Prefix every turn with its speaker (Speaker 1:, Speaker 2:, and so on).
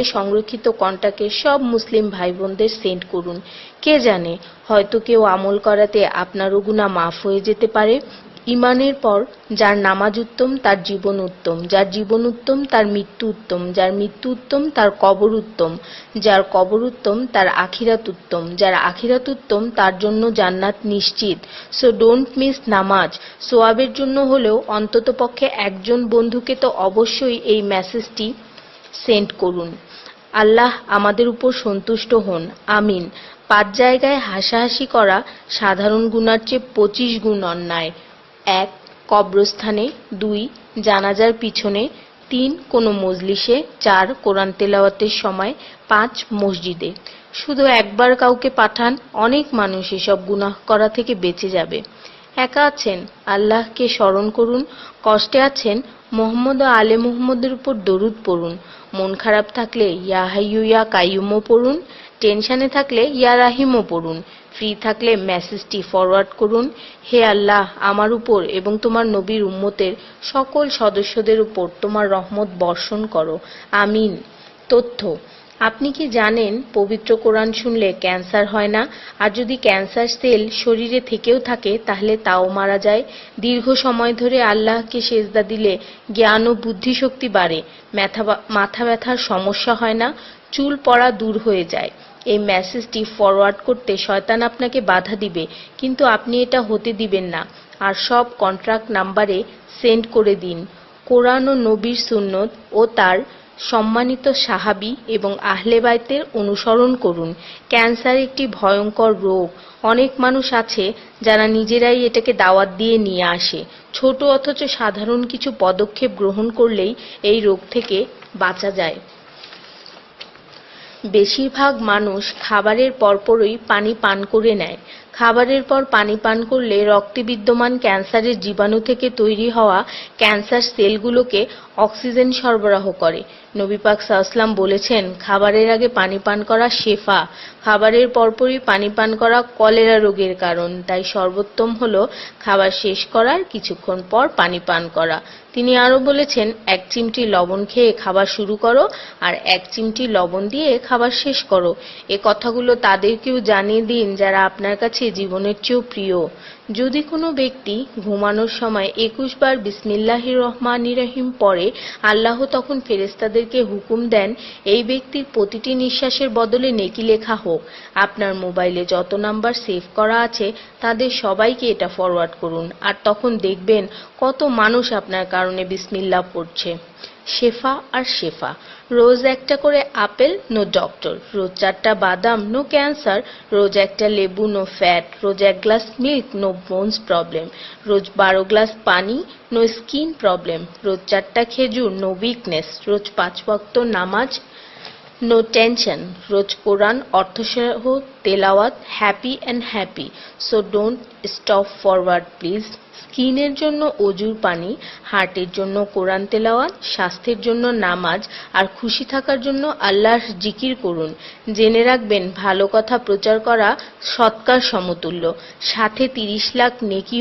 Speaker 1: সংরক্ষিত কন্টাক্টে সব মুসলিম ভাই বোনদের সেন্ড করুন। কে জানে, হয়তো কেউ আমল করাতে আপনারও গুনাহ মাফ হয়ে যেতে পারে। ঈমানের পর যার নামাজ উত্তম তার জীবন উত্তম, যার জীবন উত্তম তার মৃত্যু উত্তম, যার মৃত্যু উত্তম তার কবর উত্তম, যার কবর উত্তম তার আখিরাত উত্তম, যার আখিরাত উত্তম তার জন্য জান্নাত নিশ্চিত। সো ডোন্ট মিস নামাজ। সোয়াবের জন্য হলেও অন্ততপক্ষে একজন বন্ধুকে তো অবশ্যই এই মেসেজটি সেন্ড করুন। আল্লাহ আমাদের উপর সন্তুষ্ট হন, আমিন। 5 জায়গায় হাসাহাসি করা সাধারণ গুনার চেয়ে 25 গুণ অন্যায়। 1. কবরস্থানে, 2. জানাজার পিছনে, 3. কোনো মজলিসে, 4. কোরআন তেলাওয়াতের সময়, 5. মসজিদে। শুধু একবার কাউকে পাঠান, অনেক মানুষ এসব গুনাহ করা থেকে বেঁচে যাবে। একা আছেন, আল্লাহকে স্মরণ করুন। কষ্টে আছেন, মুহাম্মদ ও আলে মুহাম্মদের উপর দরুদ পড়ুন। মন খারাপ থাকলে ইয়া হাইয়্যু ইয়া কাইয়্যুমও পড়ুন। টেনশনে থাকলে ইয়া রাহিমও পড়ুন। ফ্রি থাকলে মেসেজটি ফরওয়ার্ড করুন। হে আল্লাহ, আমার উপর এবং তোমার নবীর উম্মতের সকল সদস্যদের উপর তোমার রহমত বর্ষণ করো, আমিন। তথ্য: আপনি কি জানেন পবিত্র কোরআন শুনলে ক্যান্সার হয় না? আর যদি ক্যান্সার সেল শরীরে থেকেও থাকে তাহলে তাও মারা যায়। দীর্ঘ সময় ধরে আল্লাহকে সেজদা দিলে জ্ঞান ও বুদ্ধিশক্তি বাড়ে। মাথা ব্যথার সমস্যা হয় না, চুল পড়া দূর হয়ে যায়। এই মেসেজটি ফরওয়ার্ড করতে শয়তান আপনাকে বাধা দিবে, কিন্তু আপনি এটা হতে দিবেন না। আর সব কন্ট্রাক্ট নাম্বারে সেন্ড করে দিন। কোরআন ও নবীর সুন্নত ও তার সম্মানিত সাহাবী এবং আহলে বাইতের অনুসরণ করুন। ক্যান্সার একটি ভয়ঙ্কর রোগ। অনেক মানুষ আছে যারা নিজেরাই এটাকে দাওয়াত দিয়ে নিয়ে আসে। ছোট অথচ সাধারণ কিছু পদক্ষেপ গ্রহণ করলেই এই রোগ থেকে বাঁচা যায়। বেশিরভাগ মানুষ খাবারের পরপরই পানি পান করে নেয়। খাবারের পর পানি পান করলে রক্তে বিদ্যমান ক্যান্সারের জীবাণু থেকে তৈরি হওয়া ক্যান্সার সেলগুলোকে অক্সিজেন সরবরাহ করে। নবী পাক সাল্লাল্লাহু বলেছেন, খাবারের আগে পানি পান করা শেফা। খাবারের পরপরই পানি পান করা কলেরা রোগের কারণ। তাই সর্বোত্তম হলো খাবার শেষ করার কিছুক্ষণ পর পানি পান করা। তিনি আরো বলেছেন, 1 চিমটি লবণ খেয়ে খাবার শুরু করো আর 1 চিমটি লবণ দিয়ে খাবার শেষ করো। এ কথাগুলো তাদেরকেও জানিয়ে দিন যারা আপনার কাছে জীবনের চেয়েও প্রিয়। যদি কোনো ব্যক্তি ঘুমানোর সময় 21 বার বিসমিল্লাহির রহমানির রহিম পড়ে, আল্লাহ তখন ফেরেশতাদেরকে হুকুম দেন এই ব্যক্তির প্রতিটি নিঃশ্বাসের বদলে নেকি লেখা হোক। আপনার মোবাইলে যত নাম্বার সেভ করা আছে তাদের সবাইকে এটা ফরওয়ার্ড করুন, আর তখন দেখবেন কত মানুষ আপনার কারণে বিসমিল্লাহ পড়ছে। শেফা আর শেফা। রোজ একটা করে আপেল, নো ডক্টর। রোজ 4টা বাদাম, নো ক্যান্সার। রোজ একটা লেবু, নো ফ্যাট। রোজ 1 glass milk, no bones problem. রোজ 12 গ্লাস পানি, নো স্কিন প্রবলেম। রোজ 4টা খেজুর, নো উইকনেস। রোজ 5 ওয়াক্ত নামাজ, নো টেনশন। রোজ কোরআন অর্থসহ তেলাওয়াত, happy and happy. So don't stop forward please. স্কিনের জন্য অজুর পানি, হার্টের জন্য কোরআন তেলাওয়াত, স্বাস্থ্যের জন্য নামাজ, আর খুশি থাকার জন্য আল্লাহর জিকির করুন। জেনে রাখবেন, ভালো কথা প্রচার করা সৎকার সমতুল্য, সাথে 30 লাখ নেকি